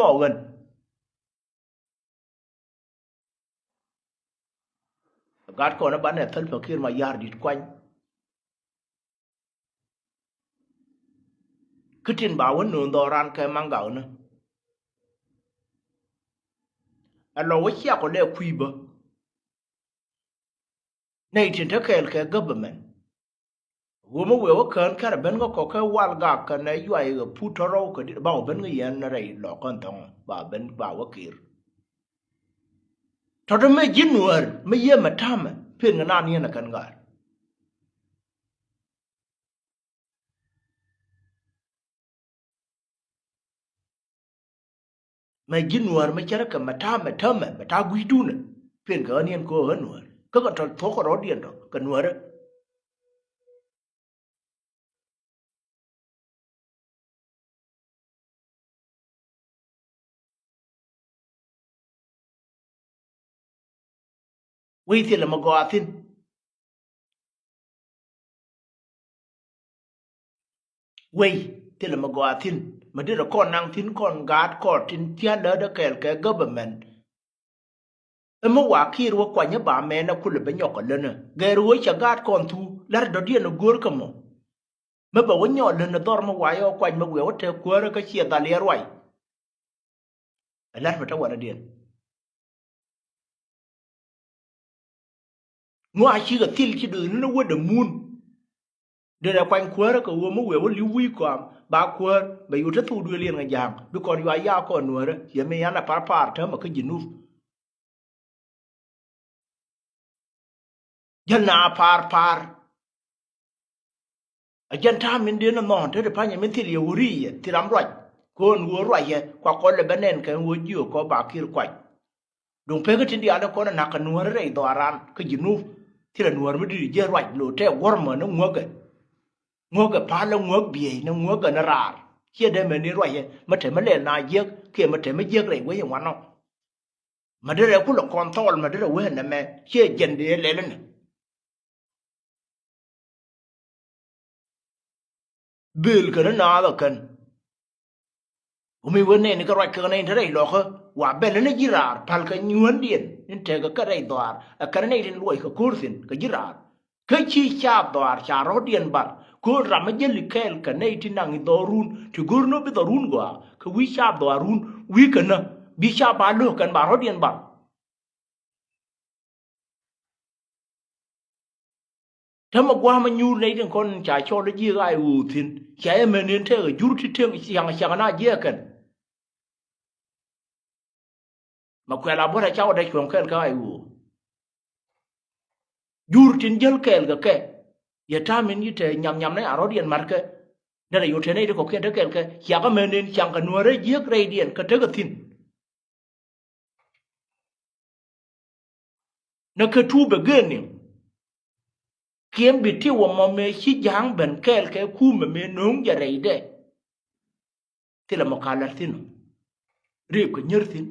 bỏ gần gạt con nó bắn ở thân fakir mà yar dit quanh cứ tin bảo vẫn nương đò ran cái mang gạo nữa anh lo với chia có lẽ quy bơ này thì thế cái government woman will kan kara ben go ko ka wal ga kan na yu ai putoro ko di ba ben ngi yan na rei lo kon tong ba ben ba wakir to do me jinwar me ye matam pin na ni na kan ga me jinwar me chara ka matam matam mata guidu na pin ga ni ko hanwar ka ka to ko ro dien do kan war wi ti la ma go atin wi ti la ma go atin ma di ko nang tin kon gat ko tin tia da ka government emo wa kir wo kwanya ba me na kule be nyoko lena geru wo chagat kon tu lar do die no gor kamo me ba wonyo lena dor mo wa yo kwany me we wote kwara ka chia da le rwai lar mata wala dien ngo a chi ga til chi du no wo de mun de na kwany kwara ka wo mo we wo li wi kwam ba kwar ba yu ta tu du le nga jam du kon ya ko nuore ye me yana par ta ma ka jinu janna par a janta min de no non te pa nya min til ye wuri ye tiram rwai kon wo rwai ye kwa ko le benen kan wo jiyo ko ba kir kwai dong pe ka tin dia ko na ka nuor re do aran ka jinu ti la nuor mi di je rwai lo te wor ma no ngoge pa la ngog bie no ngoge na rar che de me ni rwai ye ma te ma le na ye ke ma te ma je re we ye wan no ma de re ku lo kontrol ma de re we na me che jen de le le bil ka na la kan umi wone ni ka rwai ka na ni lo ko wa ben na jirar pal ka nyuon dien nin te ka re doar a ka ne din loi ka kursin ka jirar ka chi cha doar cha ro dien bar ko ramajel kel ka ne tin nang dorun ti gurno bi dorun gwa ka wi cha dorun wi ka na bi cha ba lo kan ba ro dien bar ta ma gwa ma nyu ne din kon cha cho le ji ga u tin cha e men nin te ga jur ti te yang na je kan ma kwa la bora cha da chon kel ka ai u jur tin jel kel ga ke ya ta min yite nyam ne aro dien marke dara yo tene ko ke de kel ke ya ga menen chang ka nuore yek re dien ka te ga tin na ka tu be geni kiem bi ti wo mo me chi jang ben kel ke ku me me nung ya re de ti la mo kala tin ri ko nyertin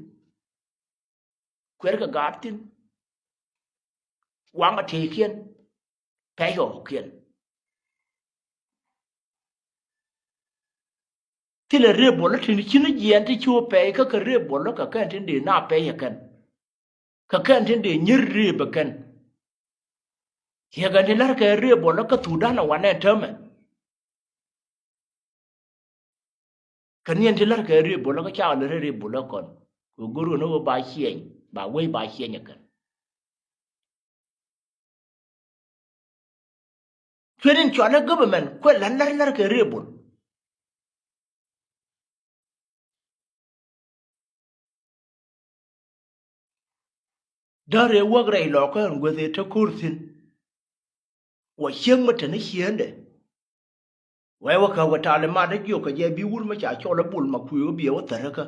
kwer ka gatin wanga te kien pe yo kien ti le re bo la tin chi ni yen ti chu pe ka re bo la ka kan tin de na pe ya kan ka kan tin de nyir re be kan ya ga ni lar ka re bo la ka tu da na wane tame kan yen ti lar ka re bo la ka cha le re bo la kon ko guru no ba hien ba wei ba hien ya kan kwerin cho na government ko lan lar ka re bo da re wa grai lo ka ngo de ta kursin wa hien mata na hien de wai wa ka wa ta le ma da gyo ka je bi wur ma cha cho la bul ma ku yo bi wa ta ka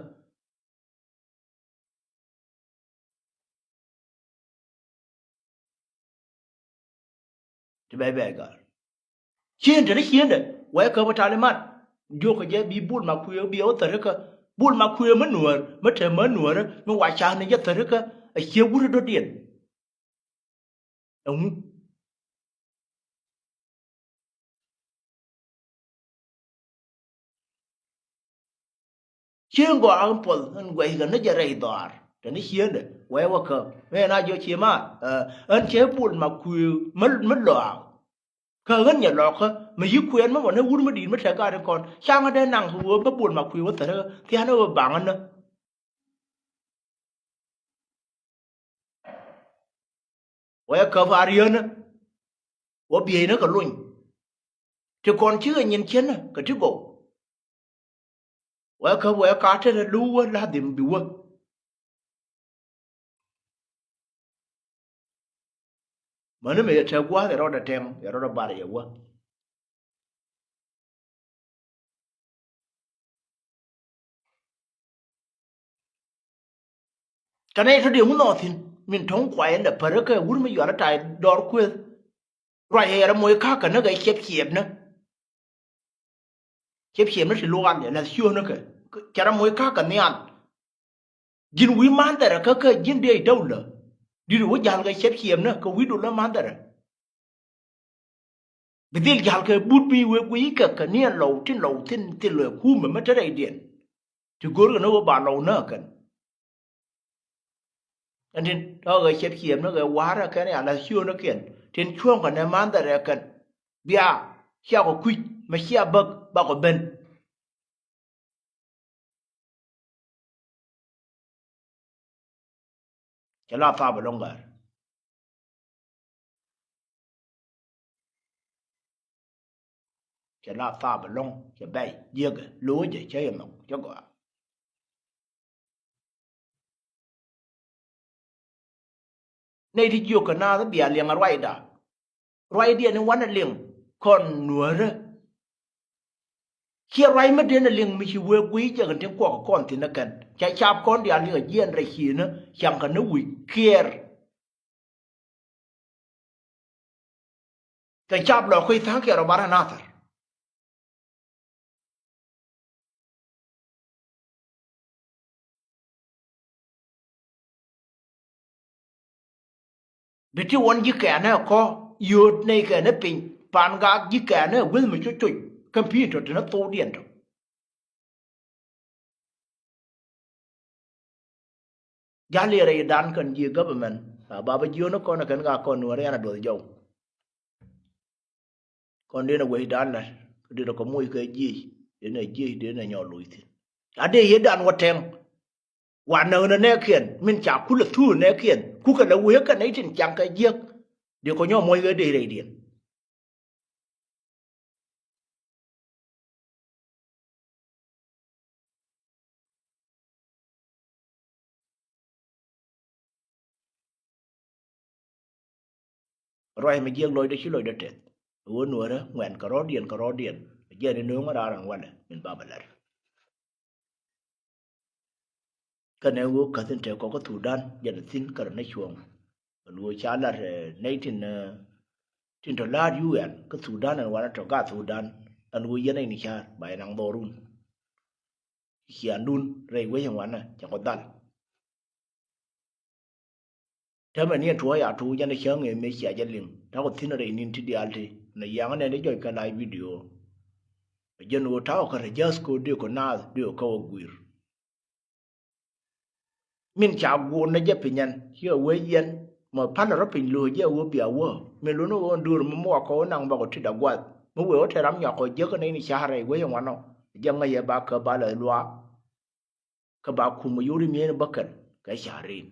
ti bai bai ga hien ta na hien de wai ka wa ta le ma gyo ka je bi bul ma ku yo bi wa ta ka bul ma ku yo ma te ma nuor ma wa cha ne ya ta ka a hien wur do dien chiên gò ăn pol ăn quay gần nó giờ rầy đỏ để nó chiên đấy quay qua cờ mẹ na vô chiên mà ăn chế pol mà kêu mất mất lọ cờ gần nhà lọ cơ mà yêu quen mà bọn nó uống mà đi mà sẽ cả đấy còn sang ở đây nàng hùa mà pol mà kêu mất thế thì hắn nó bằng anh nữa quay cờ vào riêng nữa và bia nó còn luôn thì còn chứ anh nhìn chén cái chứ bộ wa ka wa ka ta lu wa la dim bi wa mana me ta gwa da roda tem ya roda ba ya wa kanai to de mun no thin min thong kwai da par ka wur mi yara tai dor ku ra he ra moy ka ka na ga chep chep na chep chep na si lo an ya la sio na ka cara moy ka ka nian jin wi man da ka jin de dawla di wo jal ga chep chep na ka wi do la man da bidil jal ka but bi we wi ka nian lo tin lo ku ma ta dai den ti gor ga no ba lo na kan anh tin đó cái chép kiếm nó cái quá ra cái này là siêu nó kiện trên chuông còn nó mang tới cái bia xia có quýt mà xia bậc bao có bên cái là pha vào lông gà cái là pha vào lông cái bay giết cái lúa để chơi mà cho gọi này thì nhiều cái nào đó bia liền ở rồi đi anh want liền còn nửa rồi khi rồi mà đến liền mình chỉ vừa quý cho cái tiếng quảng con thì nó cần chạy chạp con đi ăn liền ở yên rồi khi nó chẳng cần nó quỷ care cái chạp là khơi tháng kia rồi bán hàng nào bị tiêu one gì cả nữa có yết này cái nó pin pan gác gì cả nữa với mình chút chút computer thì nó to điện rồi giá lìa này đan cần gì government bà bà yêu nó con là cần gác con nuôi ra là đồ dầu còn đây là quay đan này đây là có mùi cái gì đây là nhỏ lùi thì ở đây hiện đan what thèm quả nợ nó nè khiển mình chả cú là thu nè khiển cú cái là quế cái này trên chẳng cái giếc điều có nhau môi cái đây đầy điện rồi mình giếng lôi đấy chứ lôi đất chết uốn nuôi đó nguyện cả rót điện giờ đến nướng ở đó rằng quan này mình bảo lại cái này wo cái tên có thủ đan giờ là tin cái này chuông lúa chả là này tin đó là UN cái thủ đan này quan trọng cả thủ đan anh wo yên này nị cha bài năng đồ run hiền đun rồi với hàng quan này chẳng có đan thế mà niên chúa ya chúa cho nên sáng ngày mấy xia chân liền đó có tin ở đây nín thì đi ăn thì này yang này để cho cái live video dân wo tháo cái just có điều có na điều có quỷ mình chào buồn nó giúp mình nhận chưa quên yên mà phát là rất bình lùi chứ vô biểu vô mình luôn nó đưa mà mua có năng vào cái đầu quạt mới vừa thấy lắm nhỏ có cái này xa này quên không anh đâu giờ ngay ba cơ ba lời loa cơ ba cùng mà vô đi miếng nó bất cần cái xa đi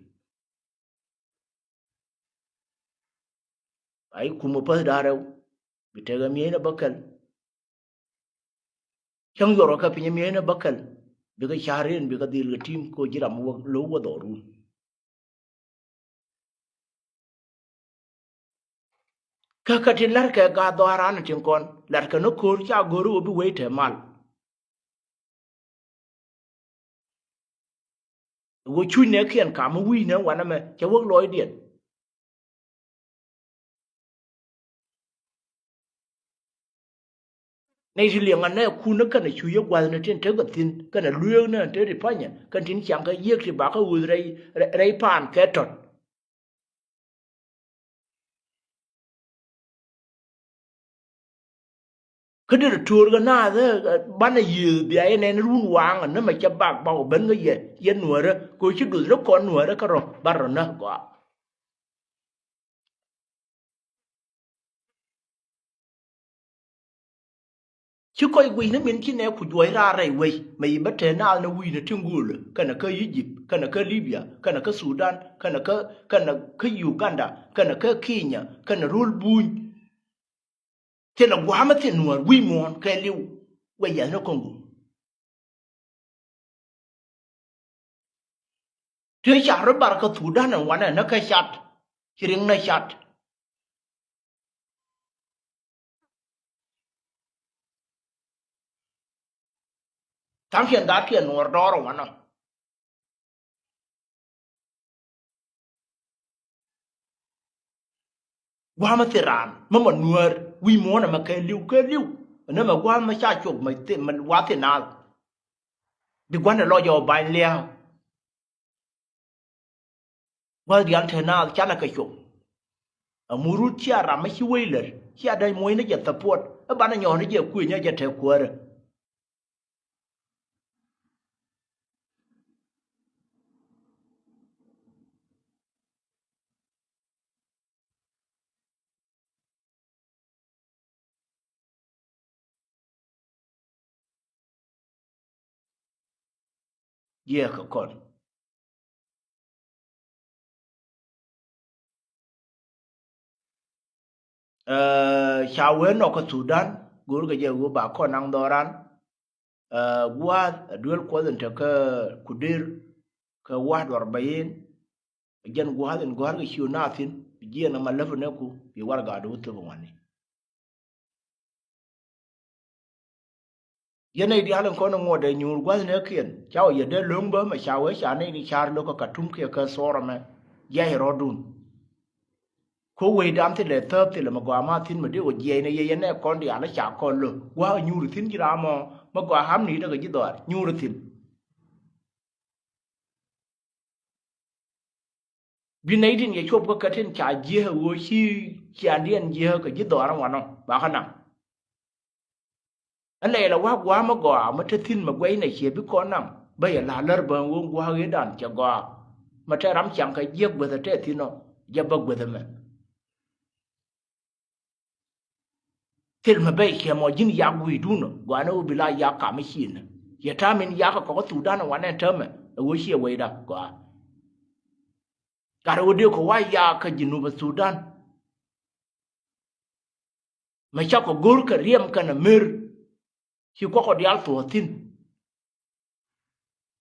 ấy cùng một bữa đó đâu bị thấy cái miếng nó bất cần chẳng rồi cái phía miếng nó bất cần bị cái xa đi bị cái deal cái team có chỉ làm một lúa qua đổ luôn cái tin là cái gà đó ra nó chừng con là cái nó cố cha guru bị quay thế mal wo chui ne khian cả mà quy nữa quan mà cho quốc lối điện này thì liền anh này khu nó cần là chui quốc quan nó trên thế cái tin cái là luyện nữa thế thì phải nhỉ cái tin chẳng cái giết thì bà cái uống đây pan cái trот cái đứa tour cái na thế ban này gì bị ai nên run wang nó mà chấp bạc bao bên cái gì yên nuôi đó cô chỉ đủ nó con nuôi đó cái rồi bắt rồi nó quá chứ coi quỳ nó miễn chi nè phụ đuổi ra rồi quỳ mày bắt thế nào nó quỳ nó chung gùi cái nào cái Egypt cái nào cái Libya cái nào cái Sudan cái nào cái Uganda cái nào cái Kenya cái nào rule bun thế là quá mất tiền nuôi quỳ mòn cái liu quỳ giờ nó còn thế chả rồi bảo cái Sudan nó quan nó cái chặt chỉ riêng nó chặt thằng hiện đã tiền nuôi đó rồi nó quá mất tiền mà nuôi quỳ mòn mà cái liu nó mà quá mà cha chụp mà tiền mình quá tiền nào đi quan là lo cho bài leoว่าเรียนเทน่าจะนักชมมูรุชีอาราไม่ช่วยเลยชีอาได้มวยนี่จะสปอร์ตบ้านนี้ย้อนนี่จะคุยนี่จะเทควัวเย่ก็คนชาวเวนออกสุดานกูรู้ก็จะกูบ้าคนนั่งดอรันว่าดูแลคนอื่นเถอะก็คุดร์ก็ว่าดอร์บายน์ยันกูหาก็ชิวน่าสินเยี่ยนมาเล่นเนี่ยกูอยู่ว่าการดูตัวมันนี่ยันในที่ฮัลโหลคนงอเดนูร์กว่าเนี่ยเขียนเจ้าอย่าเดินลงบ่มาชาวเวชาในนี่ชาร์โลก็กระทุ่มเขียก็สอร์มาย่ายรอดุนเขาเวดามที่เลเทอร์ที่เลมากว่ามาทิ้งมาดีกว่าเย่เนี่ยเย่เนี่ยคนเดียวแล้วจากคนเลยว่ายูริทิ้งจีรามมากว่าห้ามหนีได้ก็จีดอดยูริทิ้งวินัยที่เนี่ยชอบก็กระทิ้งจ่ายเยอะวัวชีจานเดียนเยอะก็จีดอดอะไรวะน้องบ้าขนาดอันนี้เราว่ามากว่ามาทิ้งมาไว้ในเขียบก้อนน้ำใบลาเลอร์บางวงว่าเฮดันจะว่ามาใช้รำจังก็เยอะกว่าแต่ที่น้องจะบักกว่าแต่แม่ที่เราไปเขียนมาจินยากุยดูเนาะกว่านั้นอุบิลายากาไม่ชินอย่าทำเป็นยากก็ตูด้านวันนั้นเท่าไหร่วัวเชี่ยวไว้ได้กว่าการอุดเดียวเขาว่ายาขจินุบสุดานไม่ใช่ก็กูร์กเรียมกันนะมิร์ที่ก็ขอดีอัลตัวทิ้ง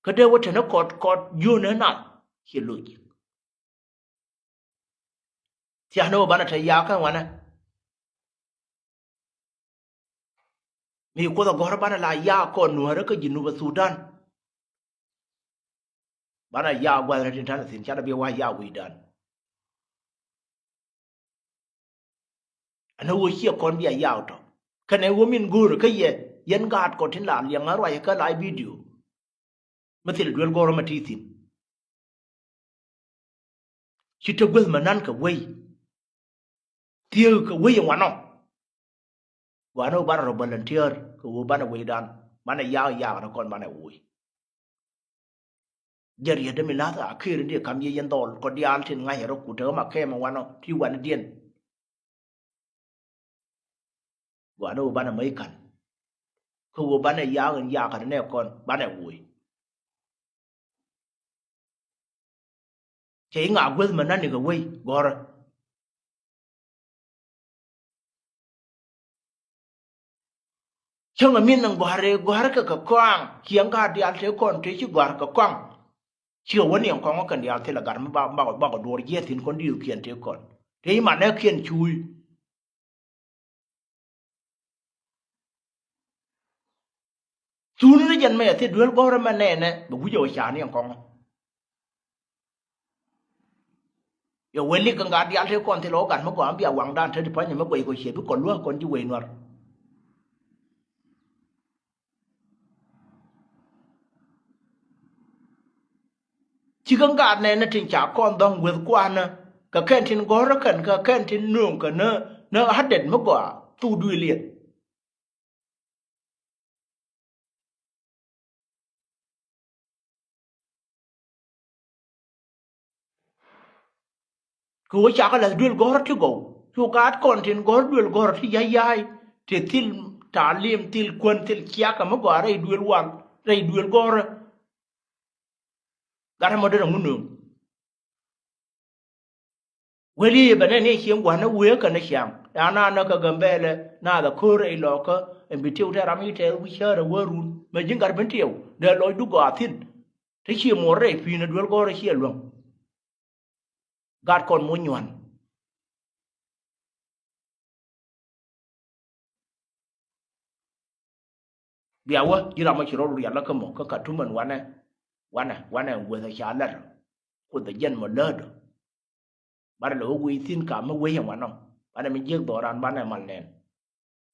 ก็เดี๋ยวว่าฉันกอดยูนนั่นเขียนลุยที่อันนั้นบ้านที่ยากันวันนั้นมีคนต่างกันบ้านละยาคนนัวแล้วก็ยินุบสุดานบ้านยากว่าในที่ท่านสินชาติเบียว่ายาวิดานอันนั้นวัวเชี่ยวคนเบียยาวต่อคะแนนวัวมินกูร์ก็เย่ยันกาดกอดทิ้งหลานเลี้ยงอะไรก็ไลฟ์วิดีโอมาติดดูแลกอร์มาทีสินชิดตะกุลมันนั่นก็เว้ยเที่ยวก็เว้ยอย่างวันน้องวันนั้นบ้านเราบัลลันเทียร์ก็วัวบ้านวิดานบ้านยาวนะคนบ้านวัวjadi ada milata akhir dia kami yang dol ko dia altin ngai ro ku de ma ke ma wano ti wan dien wano bana mai kan ko bana ya kan ne kon bana ui che nga gwel ma nan ni ga wei gor chang min nang gware ka kwang kiang ga dia te kon te chi gwar ka kwangเชื่อว่าเนี่ยของก็กันยาวเทละกันไม่บ้าก็ดูเยี่ยสินคนดีอยู่เขียนเท่าก่อนเที่มันเนี่ยเขียนชุยซูนย์ยันไม่ที่ดูแลก็ระมันแน่เนี่ยบุญโยชาเนี่ยของอย่าเวลิกังการยาวเท่าก่อนที่เรากันเมื่อก่อนเบียหวังด้านเท่าที่พ่อยังไม่ไปก็เขียนไปก่อนล้วนก่อนที่เวนวร์ที่กังการเนี่ยนะถึงจากก่อนต้องเวทกว่านะก็แค่ทิ้งก็รักกันก็แค่ทิ้งนุ่งกันเนอะฮัดเด่นมากกว่าตู้ดุยเลียน ku cha ka la dul gor ti go chu ka kon tin gor dul gor ti yai ti til talim til kun til kia ka mo gore dul wan re dul gor gara mo de ngunu weli bane ne hiem gwa na we ka na hyam ana na ka gambele na da kore lo ka en bitiu ta rami te wi shere warun me jingar bentiu de lo du go atin te chi mo re pi na dul gor hi lo gad kon mo nywan biawa jira ma chiro ru ya la ka mo ka tuman wana we ta cha la ko da yen mo lad bara lo wi tin ka ma we yan wano bara mi jek doran bana man nen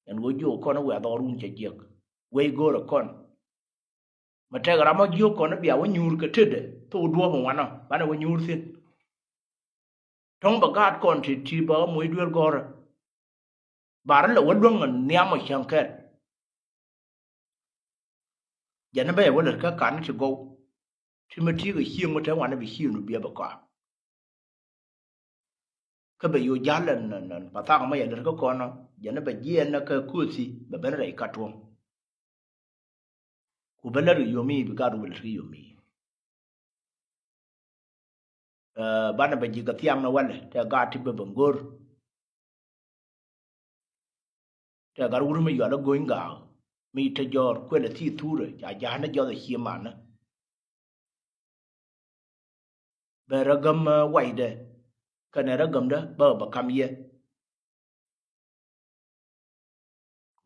en go jo ko na we do run che jek we go ro kon ma te gara ma jo ko na biawa nyur ka tede to do mo wano bana we nyur tin tong ba gad kon ti ba mo duel gor bara lo wadong nya mo shanker yana ba wala ka kan ci go ti ma ti ga hiyo mo ta wana bi hiyo no biya ba ka ka ba yo jalan nan pa ta ma ya der ko kono yana ba ji na ka kusi ba ban rai ka to ku balar yomi bi ga ru yomi bana ba ji ga tiam na wala ta ga ti ba bangor ta ga ru ma yo la goinga mi ta jor ko da ti ture ja na jo da hiyo mana ba ragam wai de ka na ragam da ba kam ye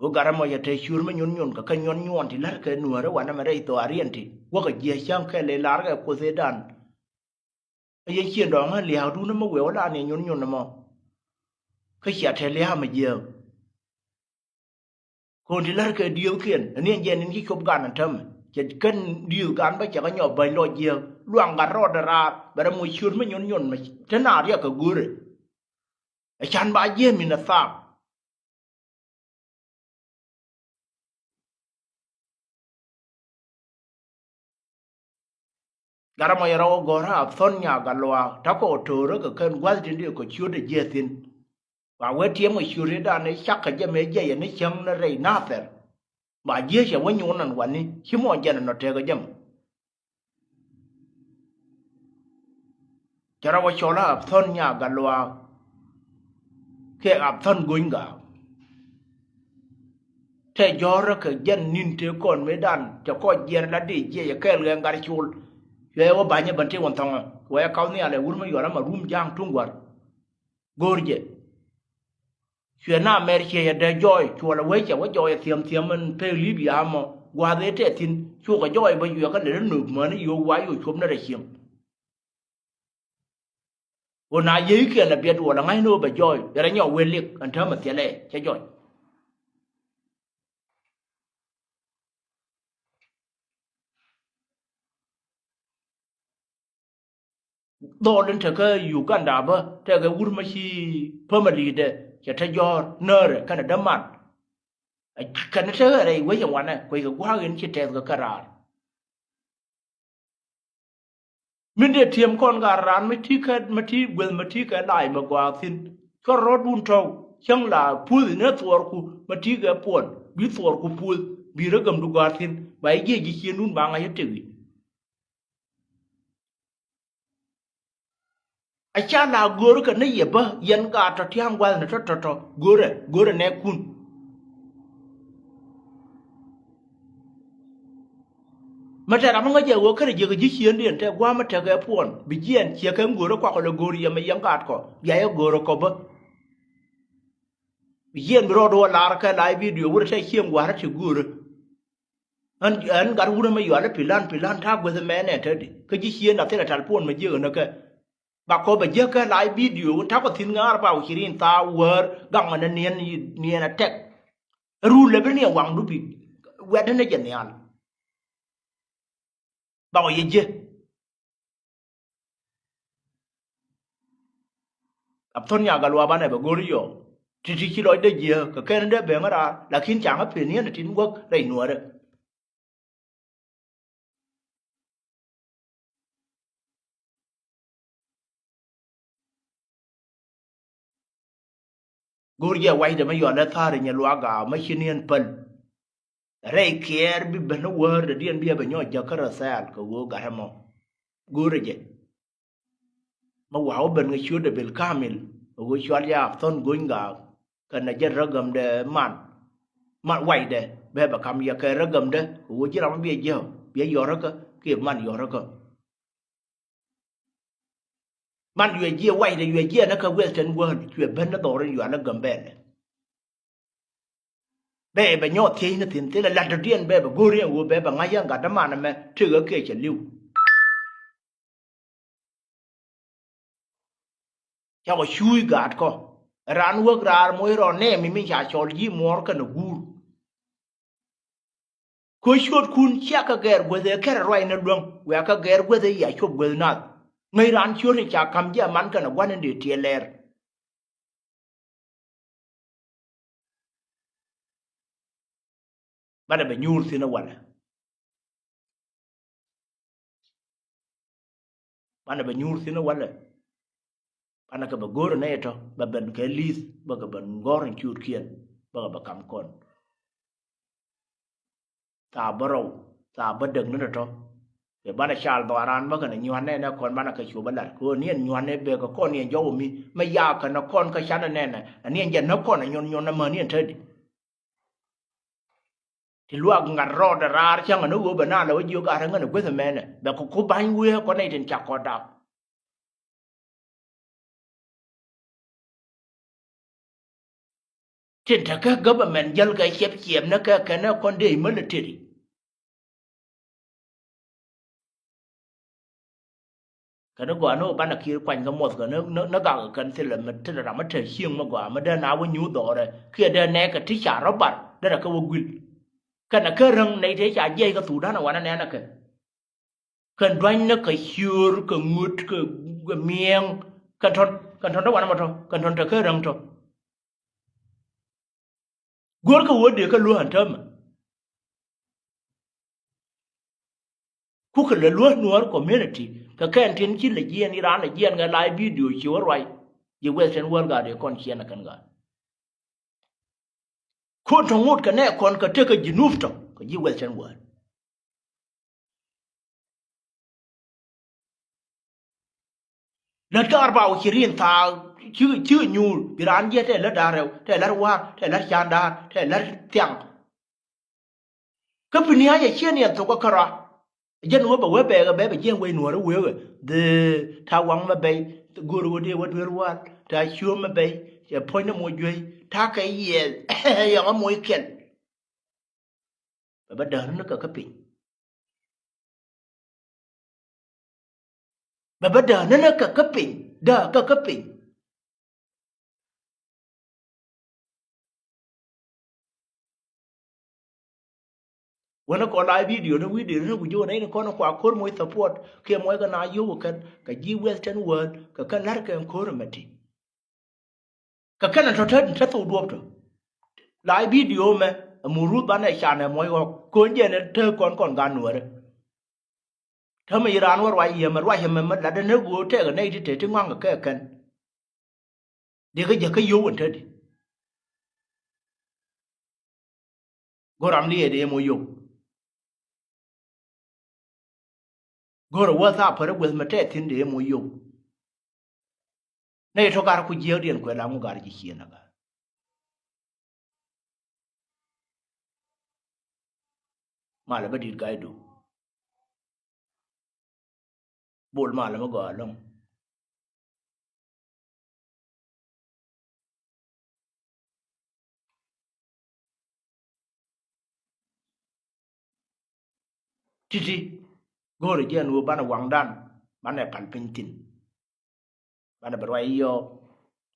o garamo ya te shur ma nyon ka nyon ti lar ka nuara wana ma rei to arienti wo ka je cham ka le lar ka ko se dan ye chien do nga le ha du na ma we wala ne nyon na mo ka sia te le ha ma je ko ti lar ka diu kien ne je nin ki kob gan tam je kan diu gan ba cha ka nyo ba lo je luang ga ro da ra ba mo shur ma nyon ma te na ria ka gure a chan ba je mi na sa garamo ya rawo gora thon nya galwa ta ko toro ka kan gwal tin de ko chude je tin wa we tie mo shure da ne shaka je me je ne chang na rei na fer ba je che wo nyun nan wani chi mo je no te ga jam jara wo chola thon nya galwa ke ap thon goinga te jora ka jen nin te kon me dan ta ko je la de je ya ke le ngar chul ye wo ba nya ban te won thong wa ya kaw ni ale wur ma yora ma rum jang tungwar gorje chuyện na America ya de joy chua we cha wa joy thiam man pe libya mo wa de te tin chu ga joy ba yu ka de nu ma ni yo wa yu chum na de chiam o na ye ke na bia do la ngai no ba joy ya ra nyo we lik an tha ma te le cha joy do den ta ka Uganda ba ta ga wur ma shi permanently de cha ta jor na re kana da man kana ta re we ya wana ko ga gwa gen chi te ga karar min de tiêm con gà ran mà thi gwel mà thi cái lại mà qua tin cho rót bún trâu chẳng là pul nữa tuor ku mà thi cái pon bi tuor ku pul bi ra gam du gà tin vậy gì chi nun ba ngay te wi a cha la gor ka ne ye ba yan ga ta tiang gwal na to gore ne kun mà ta ramang ga je wo ka je ga ji chi ndien te gwa ma te ga pon bi jien che ka ngoro kwa ko gor ya ma yang ga ko ya ya goro ko ba yen bro do la ka lai video wur ta hiem gwa ta guru an gar wur ma yo la pilan ta gwa the man enter di ka ji hien na te la tal pon ma je na ka ba ko ba je ka lai video ta ko tin ngar ba u hirin ta wer gang na nien na tek ru le be ne wang du bi we da ne je ne al ba o ye je ap ton ya galwa ba ne ba gori yo ti ki lo de je ka ken de be ngara la kin chang a pe ni na tin wok dai nuore gurje waide ma yole thare nya lwaga ma chinien pel rei kier bi beno wor de dien bi be nyo jakara sal ko go garamo gurje ma wawo ben nga chude bil kamil go chwal ya ton gunga kana je ragam de man waide be ba kam ya ke ragam de go jira ma bi je bi yoraka ke man yoraka man yue je waide yue je na ka western world yue ben na dore yue na gamben be nyo the na tin te la de dien be gori wo be nga ya ga da man me tu ke che liu ya wo shui gat ko ran wo grar mo ro ne mi cha chol yi mor ka na gur ko shot kun cha ka ger go de ker roi na dong we ka ger go de ya chop go na ngai ran chur ni cha kam ja man ka na wan de tie ler bada be nyur thina wala bada be nyur thina wala ana ka ba gor na eto ba ben ke lis ba ka ban ngor chur kien ba kam kon ta baro ta badeng na to e bana chal do aran ba kana nywan ne na kon bana ka chu bala ko nien nywan ne be ko kon nien jo mi ma ya ka na kon ka chana ne na nien je na kon na nyon na ma nien tedi ti luak ngar ro da rar chang no go bana la wo ka ran na gwe me ne ba ko ban we ko nei tin cha ko da tin ta ka government jal ka chep chiem na ka na kon de military kana gwa no bana kir kwan ga mot ga no ga kan se le met ra ma te hieng ma gwa ma da na wo nyu do re kia da ne ka ti cha ro bat da ka wo gwil kana ka rang nei te cha je ka tu da na wa na ne na ka kan dwan na ka hyur ka ngut ka mieng kan thon da wa na ma to kan thon ta ka rang to gor ka wo de ka lu han tam ku ka le lu nuar community ka kan tin chi le yen iran le yen ga live video chi wa rai ye western world ga de kon chi na kan ga ko to ngut ka ne kon ka te ka jinuf to ka ji western world la dar ba o chirin ta chữ nhu iran ye te la dareu te la wa te la chanda te la tiang ka pinia ye chen ye to ka kara jen wo ba we be ga be jen we no ro we de ta wang ma be guru wo de wo de wa ta chu ma be ye point mo jwe ta ka ye ya mo ken ba da no ka pin ba da no ka pin da ka pin wana ko live video no gujo na ko na kwa kor mo support ke mo ga na yo kan ka ji western world ka kan lar ka ko mati ka kan to ta to do to live video me muru ba na sha na mo ko je ne te kon ga no re ta me iran war wa ye ma la da ne go te ga nei te ngang ka kan de ga je ka yo won te di goram ni de mo yo goro whatsapp pare gwel mate tin de mo yo nei to gar ku je dien ko la mu gar ji chiena ga mala ba dit gaido bol mala ma go long titi goro je no bana wangdan bana pan pintin bana barwai yo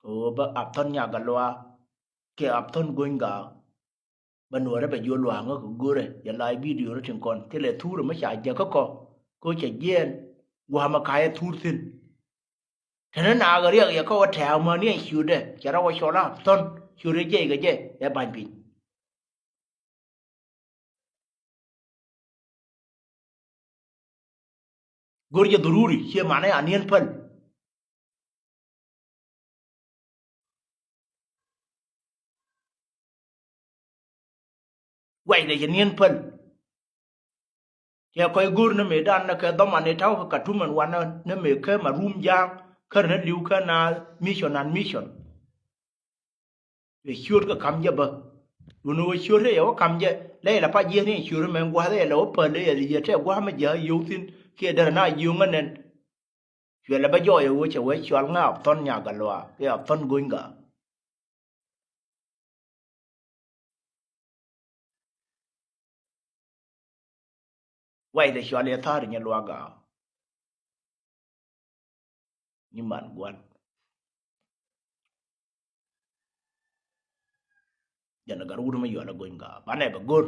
o ba apton nya galwa ke apton goinga banore ba yo lwa ngo gore ya live video ro tin kon tele tour ma cha je ko che yen wa ma kai tour tin tene na ga ri ya ko ta ma ni shu de cha ra wa sho la ton shu re je ga je ya ban pin gor je dururi che ma na anien pal quay de nien pel ya koy gur na medan na ka dama ne taw ka tuman wana na me ka marum jang kar na liu ka na mission and mission we sure ka kam ja ba uno we sure ya kam ja le la pa je ni sure men gwa le la pel le ya te gwa ma ja yu tin ke da na yu nganen we la ba jo ya we che we chwal nga ton nya ga lwa ya ton goinga wai de chwal ya tar nya lwa ga ni man gwan jana garu ma yo la goinga bane ba gor